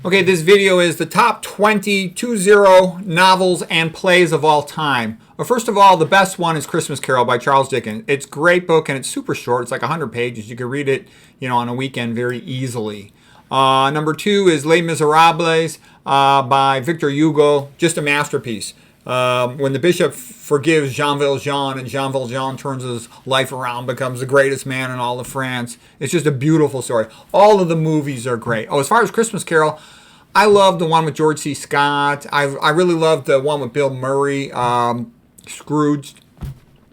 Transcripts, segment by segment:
Okay, this video is the top 20 novels and plays of all time. Well, first of all, the best one is Christmas Carol by Charles Dickens. It's a great book and it's super short. It's like 100 pages. You can read it, on a weekend very easily. Number two is Les Miserables by Victor Hugo. Just a masterpiece. When the bishop forgives Jean Valjean and Jean Valjean turns his life around, becomes the greatest man in all of France. It's just a beautiful story. All of the movies are great. Oh, as far as Christmas Carol, I love the one with George C. Scott. I really love the one with Bill Murray, Scrooge.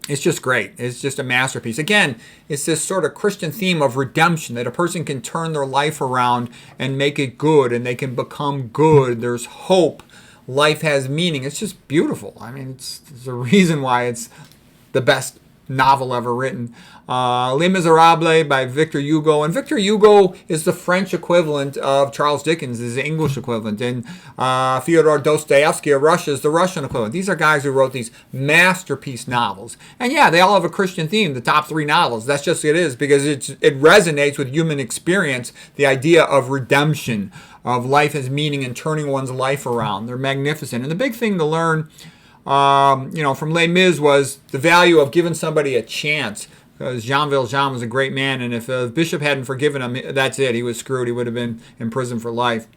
It's just great. It's just a masterpiece. Again, it's this sort of Christian theme of redemption, that a person can turn their life around and make it good, and they can become good. There's hope. Life has meaning. It's just beautiful. I mean, it's a reason why it's the best novel ever written. Les Miserables by Victor Hugo. And Victor Hugo is the French equivalent of Charles Dickens, is the English equivalent. And Fyodor Dostoevsky of Russia is the Russian equivalent. These are guys who wrote these masterpiece novels. And yeah, they all have a Christian theme, the top three novels. That's just what it is, because it resonates with human experience, the idea of redemption, of life as meaning and turning one's life around. They're magnificent. And the big thing to learn from Les Mis was the value of giving somebody a chance. Because Jean Valjean was a great man, and if the bishop hadn't forgiven him, that's it. He was screwed. He would have been in prison for life.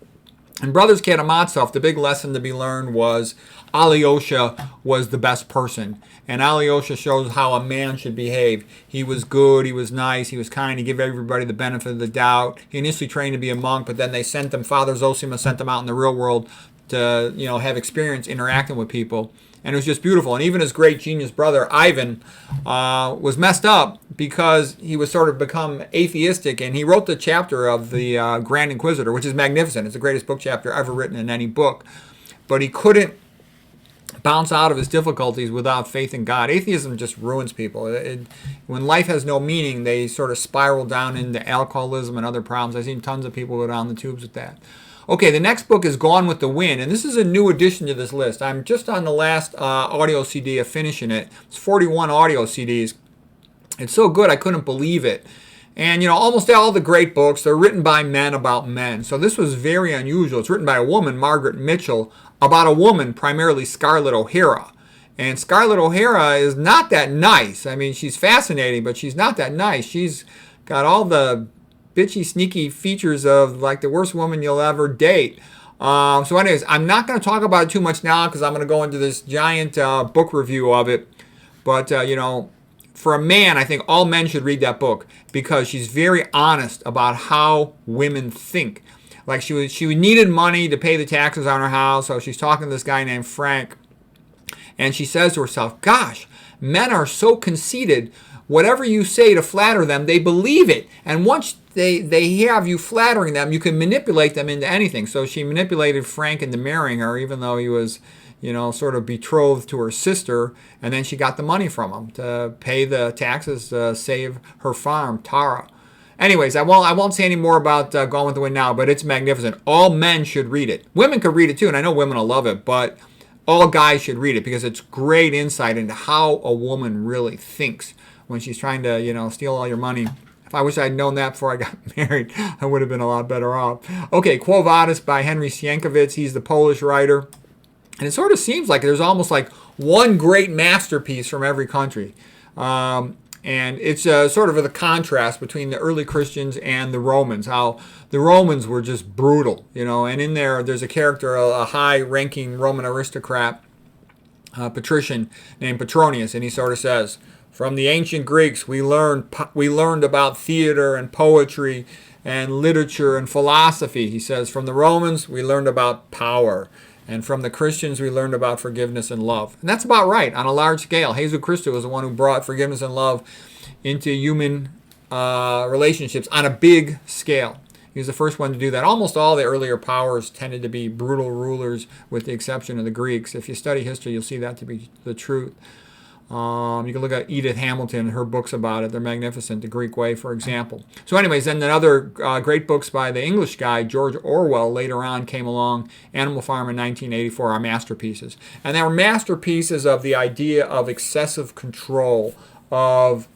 In Brothers Karamazov, the big lesson to be learned was Alyosha was the best person. And Alyosha shows how a man should behave. He was good, he was nice, he was kind, he gave everybody the benefit of the doubt. He initially trained to be a monk, but then they sent him, Father Zosima sent him out in the real world to, have experience interacting with people. And it was just beautiful. And even his great genius brother, Ivan, was messed up because he was sort of become atheistic. And he wrote the chapter of the Grand Inquisitor, which is magnificent. It's the greatest book chapter ever written in any book. But he couldn't bounce out of his difficulties without faith in God. Atheism just ruins people. When life has no meaning, they sort of spiral down into alcoholism and other problems. I've seen tons of people go down the tubes with that. Okay, the next book is Gone with the Wind, and this is a new addition to this list. I'm just on the last audio CD of finishing it. It's 41 audio CDs. It's so good, I couldn't believe it. And, almost all the great books, they're written by men about men. So this was very unusual. It's written by a woman, Margaret Mitchell, about a woman, primarily Scarlett O'Hara. And Scarlett O'Hara is not that nice. I mean, she's fascinating, but she's not that nice. She's got all the bitchy, sneaky features of like the worst woman you'll ever date. So anyways, I'm not going to talk about it too much now because I'm going to go into this giant book review of it. But, for a man, I think all men should read that book because she's very honest about how women think. Like she needed money to pay the taxes on her house, so she's talking to this guy named Frank. And she says to herself, gosh, men are so conceited. Whatever you say to flatter them, they believe it. And once they have you flattering them, you can manipulate them into anything. So she manipulated Frank into marrying her, even though he was, sort of betrothed to her sister. And then she got the money from him to pay the taxes to save her farm, Tara. Anyways, I won't say any more about Gone with the Wind now, but it's magnificent. All men should read it. Women could read it too, and I know women will love it, but all guys should read it because it's great insight into how a woman really thinks when she's trying to, steal all your money. If I wish I'd known that before I got married, I would have been a lot better off. Okay, Quo Vadis by Henry Sienkiewicz. He's the Polish writer. And it sort of seems like there's almost like one great masterpiece from every country. And it's sort of the contrast between the early Christians and the Romans, how the Romans were just brutal, and in there's a character, a high-ranking Roman aristocrat, patrician named Petronius, and he sort of says, from the ancient Greeks, we learned about theater and poetry and literature and philosophy. He says, from the Romans, we learned about power. And from the Christians, we learned about forgiveness and love. And that's about right on a large scale. Jesus Christ was the one who brought forgiveness and love into human relationships on a big scale. He was the first one to do that. Almost all the earlier powers tended to be brutal rulers, with the exception of the Greeks. If you study history, you'll see that to be the truth. You can look at Edith Hamilton and her books about it. They're magnificent. The Greek Way, for example. So anyways, then another great books by the English guy, George Orwell, later on came along. Animal Farm in 1984 are masterpieces. And they were masterpieces of the idea of excessive control, of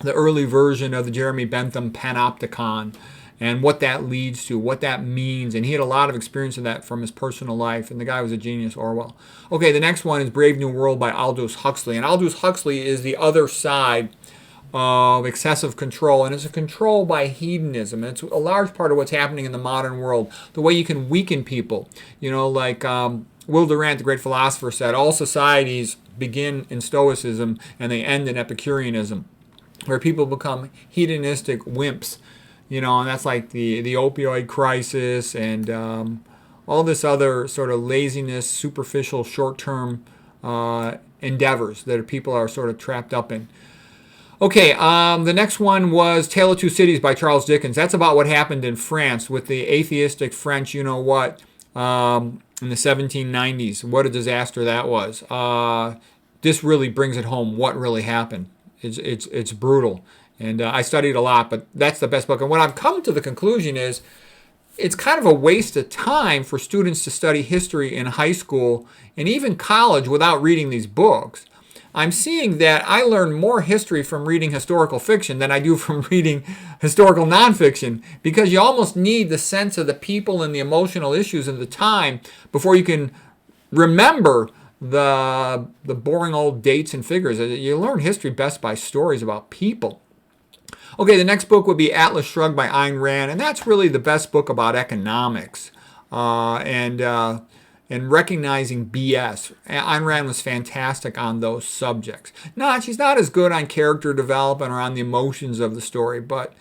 the early version of the Jeremy Bentham panopticon, and what that leads to, what that means. And he had a lot of experience in that from his personal life. And the guy was a genius, Orwell. Okay, the next one is Brave New World by Aldous Huxley. And Aldous Huxley is the other side of excessive control, and it's a control by hedonism. And it's a large part of what's happening in the modern world. The way you can weaken people, like Will Durant, the great philosopher, said, all societies begin in Stoicism and they end in Epicureanism, where people become hedonistic wimps, and that's like the opioid crisis and all this other sort of laziness, superficial, short-term endeavors that people are sort of trapped up in. Okay, the next one was Tale of Two Cities by Charles Dickens. That's about what happened in France with the atheistic French, in the 1790s. What a disaster that was. This really brings it home what really happened. It's brutal. And I studied a lot, but that's the best book. And what I've come to the conclusion is it's kind of a waste of time for students to study history in high school and even college without reading these books. I'm seeing that I learn more history from reading historical fiction than I do from reading historical nonfiction, because you almost need the sense of the people and the emotional issues of the time before you can remember the boring old dates and figures. You learn history best by stories about people. Okay, the next book would be Atlas Shrugged by Ayn Rand, and that's really the best book about economics and recognizing BS. Ayn Rand was fantastic on those subjects. She's not as good on character development or on the emotions of the story, but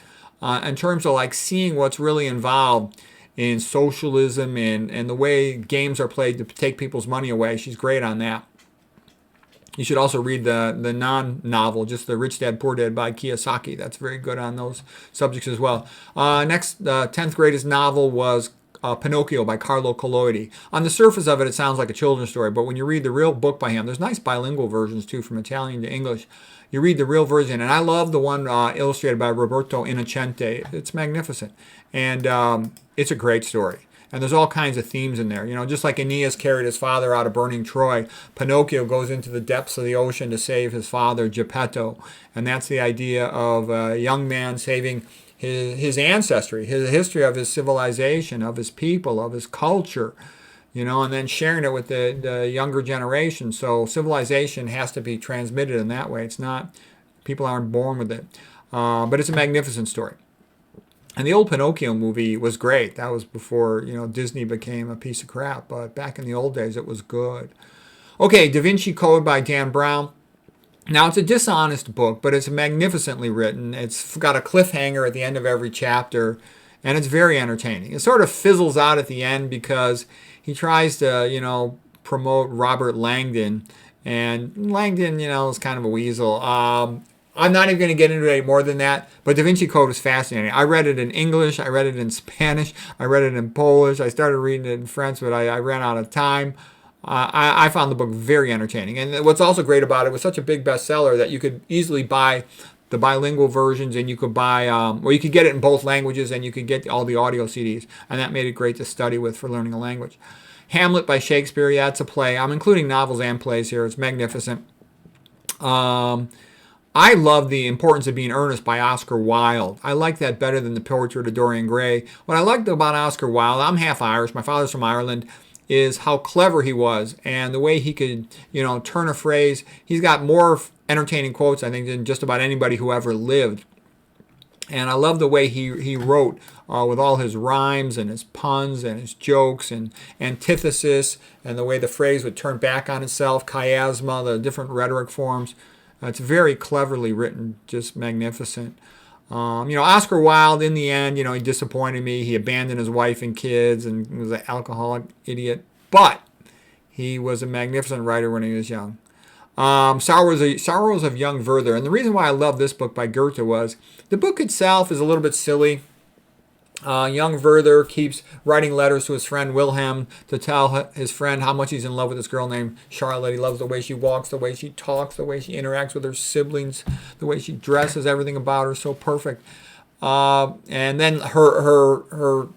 in terms of like seeing what's really involved in socialism and the way games are played to take people's money away, she's great on that. You should also read the non-novel, just the Rich Dad, Poor Dad by Kiyosaki. That's very good on those subjects as well. Next, 10th greatest novel was Pinocchio by Carlo Collodi. On the surface of it, it sounds like a children's story, but when you read the real book by him, there's nice bilingual versions too, from Italian to English. You read the real version, and I love the one illustrated by Roberto Innocenti. It's magnificent, and it's a great story. And there's all kinds of themes in there. Just like Aeneas carried his father out of burning Troy, Pinocchio goes into the depths of the ocean to save his father, Geppetto. And that's the idea of a young man saving his ancestry, his history of his civilization, of his people, of his culture, and then sharing it with the younger generation. So civilization has to be transmitted in that way. It's not, people aren't born with it. But it's a magnificent story. And the old Pinocchio movie was great. That was before, Disney became a piece of crap. But back in the old days, it was good. Okay, Da Vinci Code by Dan Brown. Now, it's a dishonest book, but it's magnificently written. It's got a cliffhanger at the end of every chapter, and it's very entertaining. It sort of fizzles out at the end because he tries to, promote Robert Langdon. And Langdon, is kind of a weasel. I'm not even going to get into it more than that, but Da Vinci Code is fascinating. I read it in English, I read it in Spanish, I read it in Polish, I started reading it in French, but I ran out of time. I found the book very entertaining. And what's also great about it, was such a big bestseller that you could easily buy the bilingual versions, and you could buy, you could get it in both languages, and you could get all the audio CDs, and that made it great to study with for learning a language. Hamlet by Shakespeare, yeah, it's a play. I'm including novels and plays here. It's magnificent. I love The Importance of Being Earnest by Oscar Wilde. I like that better than The Portrait of Dorian Gray. What I liked about Oscar Wilde, I'm half Irish, my father's from Ireland, is how clever he was and the way he could, turn a phrase. He's got more entertaining quotes, I think, than just about anybody who ever lived. And I love the way he wrote with all his rhymes and his puns and his jokes and antithesis, and the way the phrase would turn back on itself, chiasma, the different rhetoric forms. It's very cleverly written, just magnificent. Oscar Wilde, in the end, he disappointed me. He abandoned his wife and kids and was an alcoholic idiot. But he was a magnificent writer when he was young. Sorrows of Young Werther. And the reason why I love this book by Goethe was the book itself is a little bit silly. Young Werther keeps writing letters to his friend Wilhelm to tell his friend how much he's in love with this girl named Charlotte. He loves the way she walks, the way she talks, the way she interacts with her siblings, the way she dresses, everything about her so perfect. And then her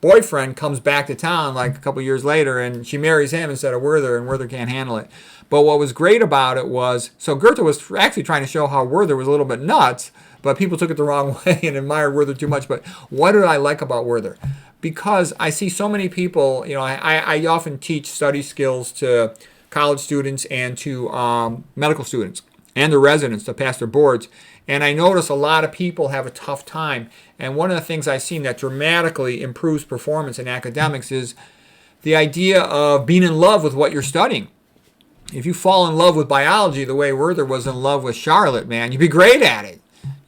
boyfriend comes back to town like a couple years later, and she marries him instead of Werther, and Werther can't handle it. But what was great about it was, so Goethe was actually trying to show how Werther was a little bit nuts, but people took it the wrong way and admired Werther too much. But what did I like about Werther? Because I see so many people, I often teach study skills to college students and to medical students and the residents to pass their boards. And I notice a lot of people have a tough time. And one of the things I've seen that dramatically improves performance in academics is the idea of being in love with what you're studying. If you fall in love with biology the way Werther was in love with Charlotte, man, you'd be great at it.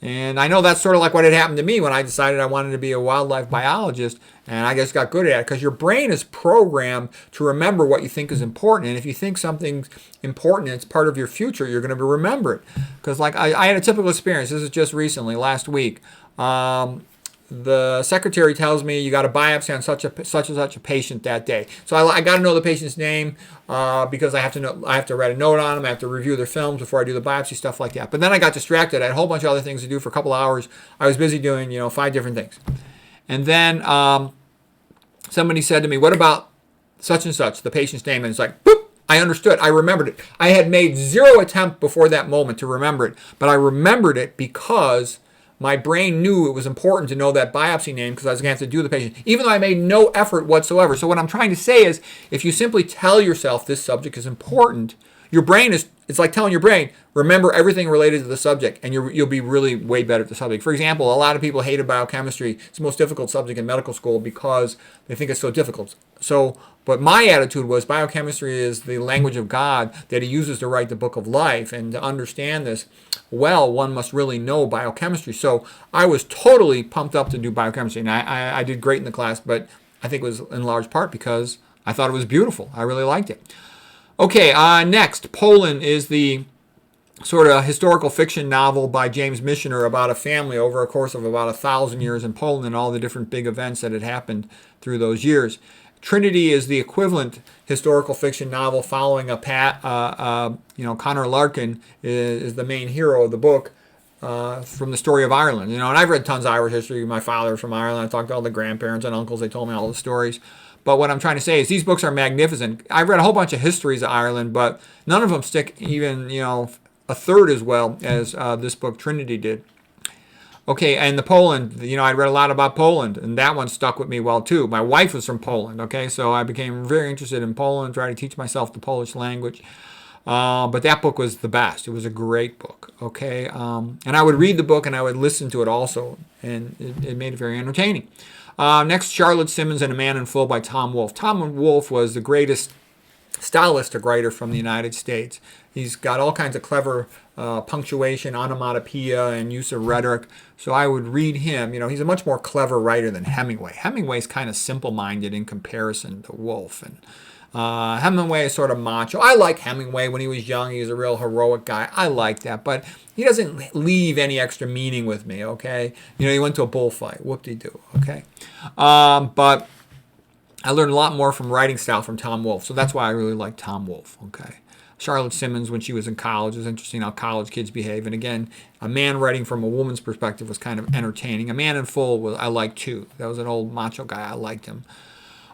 And I know that's sort of like what had happened to me when I decided I wanted to be a wildlife biologist, and I just got good at it because your brain is programmed to remember what you think is important. And if you think something's important and it's part of your future, you're going to remember it. Because like I had a typical experience. This is just recently, last week. The secretary tells me you got a biopsy on such and such a patient that day. So I got to know the patient's name because I have to write a note on them. I have to review their films before I do the biopsy, stuff like that. But then I got distracted. I had a whole bunch of other things to do for a couple hours. I was busy doing 5 different things. And then somebody said to me, "What about such and such, the patient's name?" And it's like, boop, I understood. I remembered it. I had made 0 attempt before that moment to remember it, but I remembered it because my brain knew it was important to know that biopsy name because I was going to have to do the patient, even though I made no effort whatsoever. So what I'm trying to say is, if you simply tell yourself this subject is important, your brain it's like telling your brain, remember everything related to the subject, and you'll be really way better at the subject. For example, a lot of people hated biochemistry. It's the most difficult subject in medical school because they think it's so difficult. But my attitude was biochemistry is the language of God that he uses to write the book of life, and to understand this well, one must really know biochemistry. So I was totally pumped up to do biochemistry, and I did great in the class, but I think it was in large part because I thought it was beautiful. I really liked it. Okay, next, Poland is the sort of historical fiction novel by James Michener about a family over a course of about 1,000 years in Poland and all the different big events that had happened through those years. Trinity is the equivalent historical fiction novel following Connor Larkin is the main hero of the book from the story of Ireland. And I've read tons of Irish history. My father's from Ireland. I talked to all the grandparents and uncles. They told me all the stories. But what I'm trying to say is these books are magnificent. I've read a whole bunch of histories of Ireland, but none of them stick even, a third as well as this book, Trinity, did. Okay, and the Poland, I read a lot about Poland, and that one stuck with me well, too. My wife was from Poland, okay, so I became very interested in Poland, tried to teach myself the Polish language. But that book was the best. It was a great book, okay? And I would read the book, and I would listen to it also, and it made it very entertaining. Next, Charlotte Simmons and A Man in Full by Tom Wolfe. Tom Wolfe was the greatest stylistic writer from the United States. He's got all kinds of clever punctuation, onomatopoeia, and use of rhetoric. So I would read him. He's a much more clever writer than Hemingway. Hemingway's kind of simple-minded in comparison to Wolfe. And Hemingway is sort of macho. I like Hemingway when he was young. He was a real heroic guy. I like that. But he doesn't leave any extra meaning with me, okay? He went to a bullfight. Whoop-de-doo, okay? But I learned a lot more from writing style from Tom Wolfe. So that's why I really like Tom Wolfe, okay? Charlotte Simmons, when she was in college, it was interesting how college kids behave. And again, a man writing from a woman's perspective was kind of entertaining. A Man in Full I liked too. That was an old macho guy. I liked him.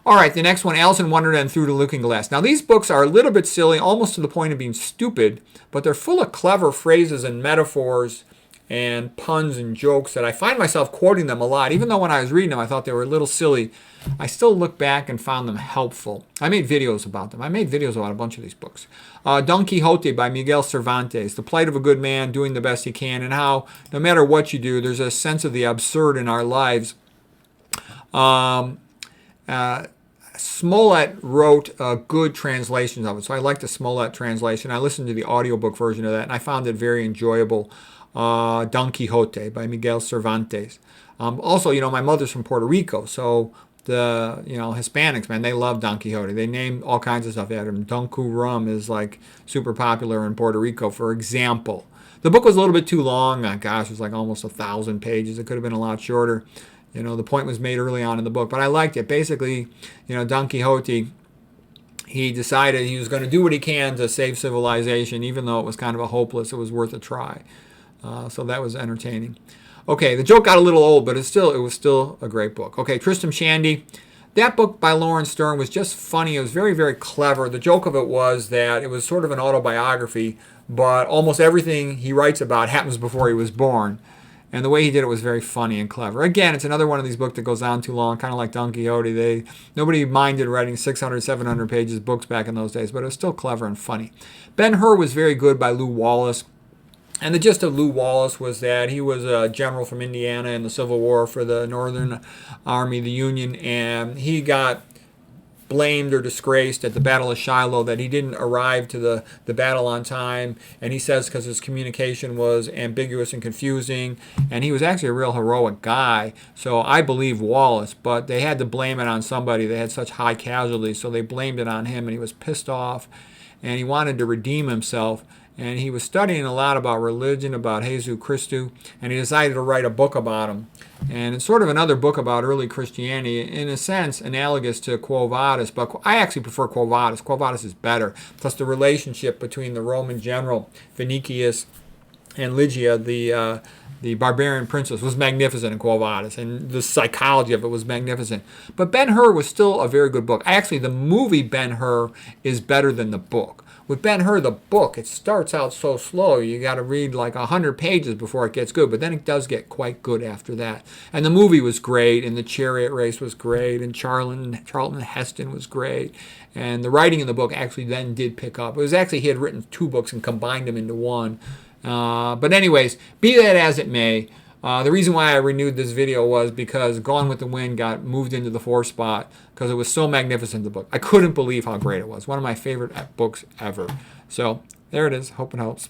All right, the next one, Alice in Wonderland Through the Looking Glass. Now, these books are a little bit silly, almost to the point of being stupid, but they're full of clever phrases and metaphors and puns and jokes that I find myself quoting them a lot. Even though when I was reading them, I thought they were a little silly, I still look back and found them helpful. I made videos about them. I made videos about a bunch of these books. Don Quixote by Miguel Cervantes, the plight of a good man doing the best he can, and how no matter what you do, there's a sense of the absurd in our lives. Smollett wrote good translations of it, so I like the Smollett translation. I listened to the audiobook version of that, and I found it very enjoyable. Don Quixote by Miguel Cervantes. Also, my mother's from Puerto Rico, so the Hispanics, man, they love Don Quixote. They name all kinds of stuff after him. Dunku rum is like super popular in Puerto Rico, for example. The book was a little bit too long. Gosh, it was like almost 1,000 pages. It could have been a lot shorter. The point was made early on in the book, but I liked it. Basically, Don Quixote, he decided he was going to do what he can to save civilization, even though it was kind of a hopeless. It was worth a try. So that was entertaining. Okay, the joke got a little old, but it was still a great book. Okay, Tristram Shandy. That book by Lawrence Stern was just funny. It was very, very clever. The joke of it was that it was sort of an autobiography, but almost everything he writes about happens before he was born. And the way he did it was very funny and clever. Again, it's another one of these books that goes on too long, kind of like Don Quixote. Nobody minded writing 600, 700 pages books back in those days, but it was still clever and funny. Ben-Hur was very good by Lew Wallace. And the gist of Lew Wallace was that he was a general from Indiana in the Civil War for the Northern Army, the Union, and he got blamed or disgraced at the Battle of Shiloh that he didn't arrive to the battle on time. And he says because his communication was ambiguous and confusing. And he was actually a real heroic guy. So I believe Wallace, but they had to blame it on somebody. They had such high casualties, so they blamed it on him, and he was pissed off. And he wanted to redeem himself. And he was studying a lot about religion, about Jesus Christus, and he decided to write a book about him. And it's sort of another book about early Christianity, in a sense analogous to Quo Vadis, but I actually prefer Quo Vadis. Quo Vadis is better. Plus the relationship between the Roman general Vinicius and Lygia, the barbarian princess, was magnificent in Quo Vadis, and the psychology of it was magnificent. But Ben-Hur was still a very good book. Actually, the movie Ben-Hur is better than the book. With Ben-Hur, the book, it starts out so slow. You got to read like 100 pages before it gets good, but then it does get quite good after that. And the movie was great, and the chariot race was great, and Charlton Heston was great. And the writing in the book actually then did pick up. It was actually, he had written 2 books and combined them into one. But anyways, be that as it may, the reason why I renewed this video was because Gone with the Wind got moved into the 4th spot because it was so magnificent, the book. I couldn't believe how great it was. One of my favorite books ever. So there it is. Hope it helps.